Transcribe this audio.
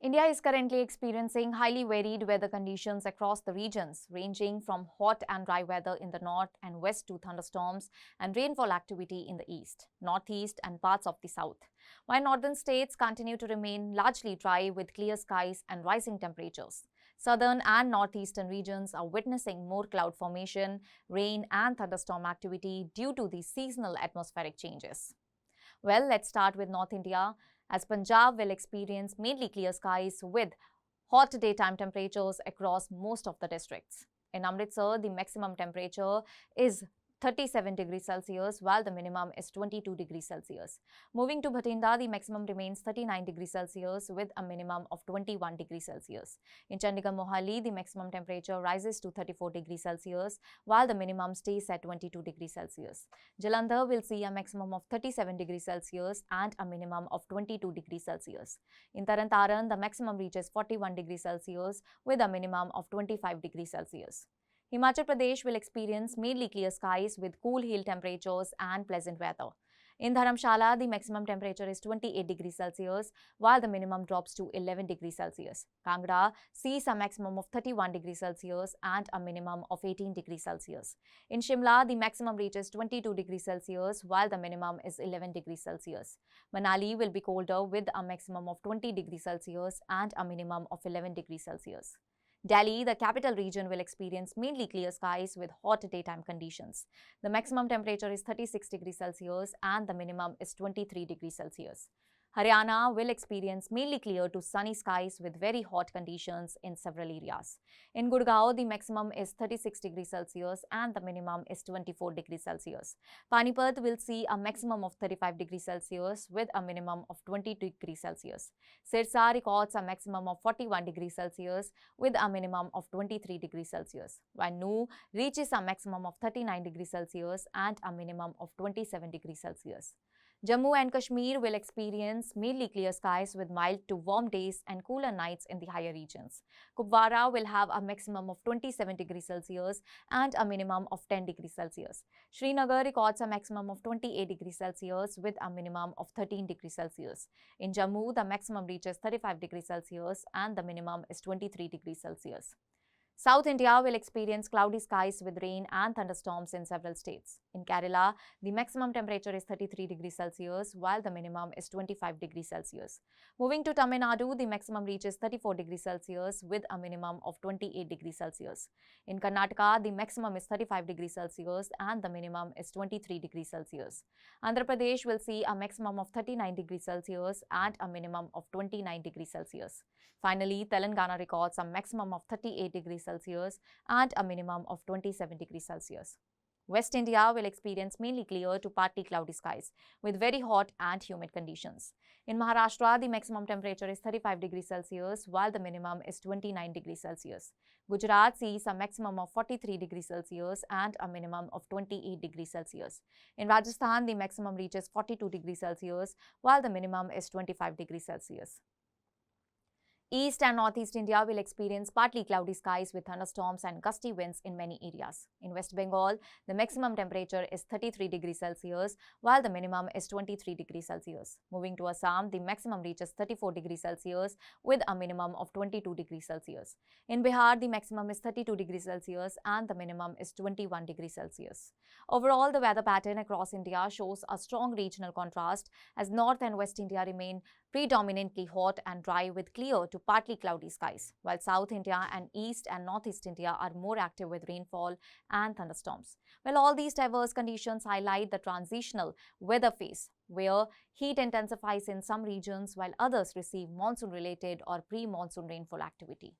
India is currently experiencing highly varied weather conditions across the regions, ranging from hot and dry weather in the north and west to thunderstorms and rainfall activity in the east, northeast, and parts of the south. While northern states continue to remain largely dry with clear skies and rising temperatures, southern and northeastern regions are witnessing more cloud formation, rain, and thunderstorm activity due to the seasonal atmospheric changes. Well, let's start with North India, as Punjab will experience mainly clear skies with hot daytime temperatures across most of the districts. In Amritsar, the maximum temperature is 37 degrees Celsius, while the minimum is 22 degrees Celsius. Moving to Bhatinda, the maximum remains 39 degrees Celsius with a minimum of 21 degrees Celsius. In Chandigarh Mohali, the maximum temperature rises to 34 degrees Celsius, while the minimum stays at 22 degrees Celsius. Jalandhar will see a maximum of 37 degrees Celsius and a minimum of 22 degrees Celsius. In Taran Taran, the maximum reaches 41 degrees Celsius with a minimum of 25 degrees Celsius. Himachal Pradesh will experience mainly clear skies with cool hill temperatures and pleasant weather. In Dharamshala, the maximum temperature is 28 degrees Celsius, while the minimum drops to 11 degrees Celsius. Kangra sees a maximum of 31 degrees Celsius and a minimum of 18 degrees Celsius. In Shimla, the maximum reaches 22 degrees Celsius, while the minimum is 11 degrees Celsius. Manali will be colder with a maximum of 20 degrees Celsius and a minimum of 11 degrees Celsius. Delhi, the capital region, will experience mainly clear skies with hot daytime conditions. The maximum temperature is 36 degrees Celsius and the minimum is 23 degrees Celsius. Haryana will experience mainly clear to sunny skies with very hot conditions in several areas. In Gurgaon, the maximum is 36 degrees Celsius and the minimum is 24 degrees Celsius. Panipat will see a maximum of 35 degrees Celsius with a minimum of 20 degrees Celsius. Sirsa records a maximum of 41 degrees Celsius with a minimum of 23 degrees Celsius, while Nuh reaches a maximum of 39 degrees Celsius and a minimum of 27 degrees Celsius. Jammu and Kashmir will experience mainly clear skies with mild to warm days and cooler nights in the higher regions. Kupwara will have a maximum of 27 degrees Celsius and a minimum of 10 degrees Celsius. Srinagar records a maximum of 28 degrees Celsius with a minimum of 13 degrees Celsius. In Jammu, the maximum reaches 35 degrees Celsius and the minimum is 23 degrees Celsius. South India will experience cloudy skies with rain and thunderstorms in several states. In Kerala, the maximum temperature is 33 degrees Celsius, while the minimum is 25 degrees Celsius. Moving to Tamil Nadu, the maximum reaches 34 degrees Celsius with a minimum of 28 degrees Celsius. In Karnataka, the maximum is 35 degrees Celsius and the minimum is 23 degrees Celsius. Andhra Pradesh will see a maximum of 39 degrees Celsius and a minimum of 29 degrees Celsius. Finally, Telangana records a maximum of 38 degrees Celsius and a minimum of 27 degrees Celsius. West India will experience mainly clear to partly cloudy skies with very hot and humid conditions. In Maharashtra, the maximum temperature is 35 degrees Celsius while the minimum is 29 degrees Celsius. Gujarat sees a maximum of 43 degrees Celsius and a minimum of 28 degrees Celsius. In Rajasthan, the maximum reaches 42 degrees Celsius while the minimum is 25 degrees Celsius. East and Northeast India will experience partly cloudy skies with thunderstorms and gusty winds in many areas. In West Bengal, the maximum temperature is 33 degrees Celsius, while the minimum is 23 degrees Celsius. Moving to Assam, the maximum reaches 34 degrees Celsius with a minimum of 22 degrees Celsius. In Bihar, the maximum is 32 degrees Celsius and the minimum is 21 degrees Celsius. Overall, the weather pattern across India shows a strong regional contrast as North and West India remain predominantly hot and dry with clear to partly cloudy skies, while South India and East and Northeast India are more active with rainfall and thunderstorms. Well, all these diverse conditions highlight the transitional weather phase, where heat intensifies in some regions while others receive monsoon-related or pre-monsoon rainfall activity.